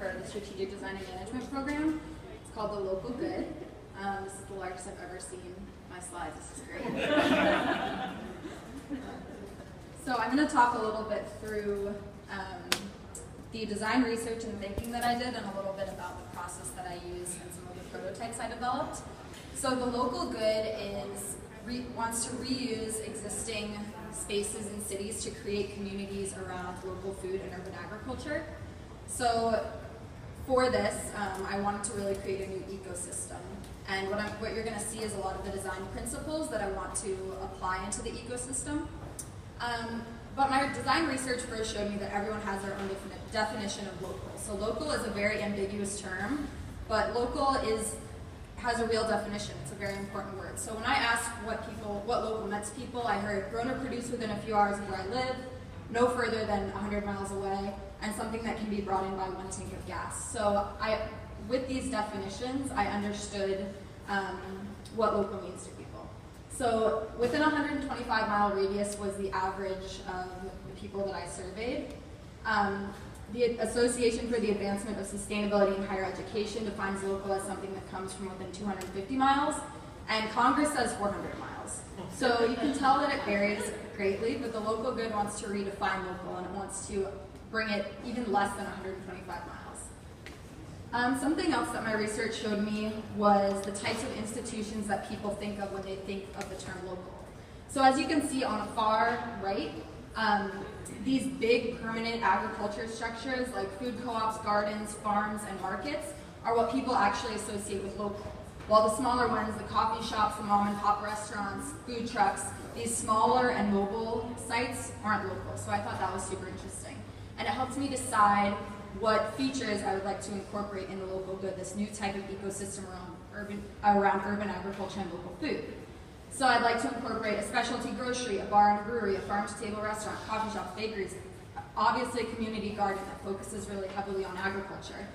for the Strategic Design and Management program. It's called The Local Good. This is the largest I've ever seen my slides. This is great. So I'm going to talk a little bit through the design research and thinking that I did, and a little bit about the process that I used and some of the prototypes I developed. So The Local Good wants to reuse existing spaces in cities to create communities around local food and urban agriculture. So for this, I wanted to really create a new ecosystem. And what you're going to see is a lot of the design principles that I want to apply into the ecosystem. But my design research first showed me that everyone has their own definition of local. So local is a very ambiguous term, but local has a real definition. It's a very important word. So when I asked what local meant to people, I heard grown or produced within a few hours of where I live, no further than 100 miles away, and something that can be brought in by one tank of gas. So with these definitions, I understood what local means to people. So within a 125-mile radius was the average of the people that I surveyed. The Association for the Advancement of Sustainability in Higher Education defines local as something that comes from within 250 miles, and Congress says 400 miles. So you can tell that it varies greatly, but the Local Good wants to redefine local, and it wants to bring it even less than 125 miles. Something else that my research showed me was the types of institutions that people think of when they think of the term local. So as you can see on the far right, these big permanent agriculture structures like food co-ops, gardens, farms, and markets are what people actually associate with local. While the smaller ones, the coffee shops, the mom and pop restaurants, food trucks, these smaller and mobile sites aren't local. So I thought that was super interesting. And it helps me decide what features I would like to incorporate in the Local Good, this new type of ecosystem around urban agriculture and local food. So I'd like to incorporate a specialty grocery, a bar and a brewery, a farm-to-table restaurant, coffee shops, bakeries, obviously a community garden that focuses really heavily on agriculture.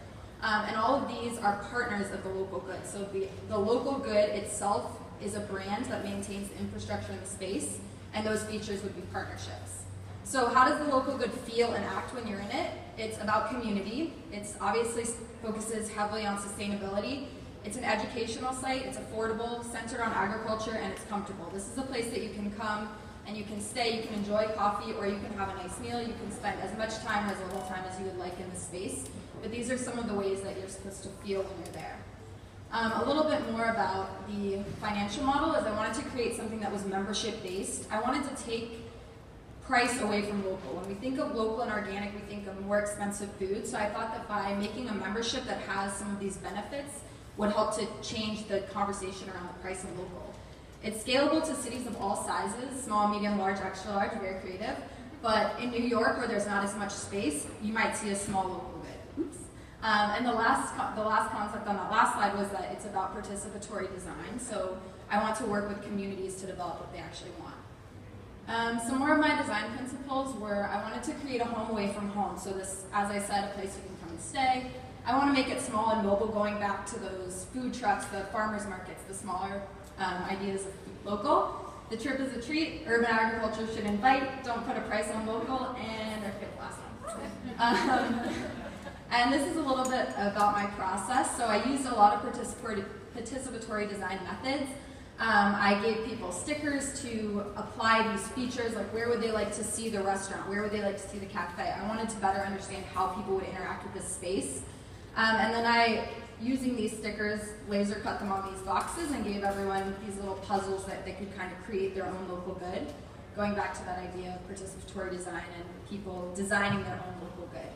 And all of these are partners of the Local Good. So the Local Good itself is a brand that maintains the infrastructure and the space, and those features would be partnerships. So how does the Local Good feel and act when you're in it? It's about community. It's obviously focuses heavily on sustainability. It's an educational site, it's affordable, centered on agriculture, and it's comfortable. This is a place that you can come and you can stay, you can enjoy coffee, or you can have a nice meal. You can spend as much time or as little time as you would like in the space. But these are some of the ways that you're supposed to feel when you're there. A little bit more about the financial model is I wanted to create something that was membership-based. I wanted to take price away from local. When we think of local and organic, we think of more expensive food. So I thought that by making a membership that has some of these benefits would help to change the conversation around the price of local. It's scalable to cities of all sizes, small, medium, large, extra large, very creative. But in New York, where there's not as much space, you might see a small Local Good. Oops. And the last concept on that last slide was that it's about participatory design. So I want to work with communities to develop what they actually want. Some more of my design principles were I wanted to create a home away from home. So this, as I said, a place you can come and stay. I want to make it small and mobile, going back to those food trucks, the farmers markets, the smaller ideas of local. The trip is a treat. Urban agriculture should invite. Don't put a price on local. And I forget the last one. And this is a little bit about my process. So I used a lot of participatory design methods. I gave people stickers to apply these features, like where would they like to see the restaurant, where would they like to see the cafe. I wanted to better understand how people would interact with this space. And then using these stickers, laser cut them on these boxes and gave everyone these little puzzles that they could kind of create their own local good, going back to that idea of participatory design and people designing their own local good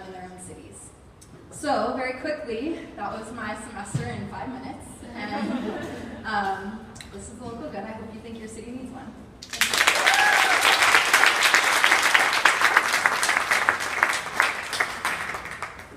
in their own cities. So very quickly, that was my semester in 5 minutes. And this is the Local Good. I hope you think your city needs one.